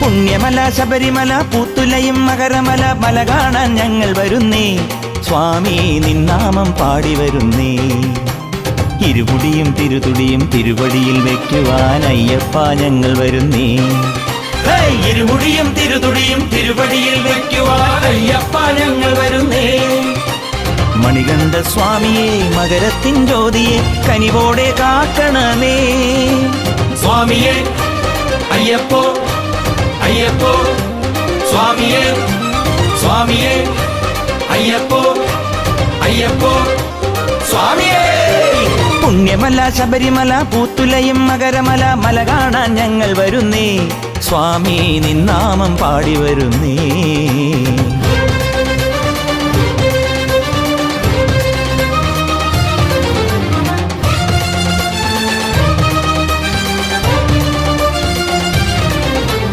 പുണ്യമല ശബരിമല പൂത്തുലയും മകരമല മല കാണാൻ ഞങ്ങൾ വരുന്നേ സ്വാമി നിന്നാമം പാടി വരുന്നേ ഇരുമുടിയും തിരുതുടിയും തിരുവടിയിൽ വെക്കുവാൻ അയ്യപ്പ ഞങ്ങൾ വരുന്നേ ഇരുമുടിയും തിരുതുടിയും തിരുവടിയിൽ വെക്കുവാൻ അയ്യപ്പ ഞങ്ങൾ വരുന്നേ മണികണ്ഠ സ്വാമിയെ മകരത്തിൻ ജ്യോതിയെ കനിവോടെ കാക്കണമേ സ്വാമിയെ അയ്യപ്പോ അയ്യപ്പോ സ്വാമിയെ സ്വാമിയെ അയ്യപ്പോ അയ്യപ്പോ സ്വാമിയെ പുണ്യമല ശബരിമല പൂത്തുലയും മകരമല മല കാണാൻ ഞങ്ങൾ വരുന്നേ സ്വാമി നിന്നാമം പാടി വരുന്നേ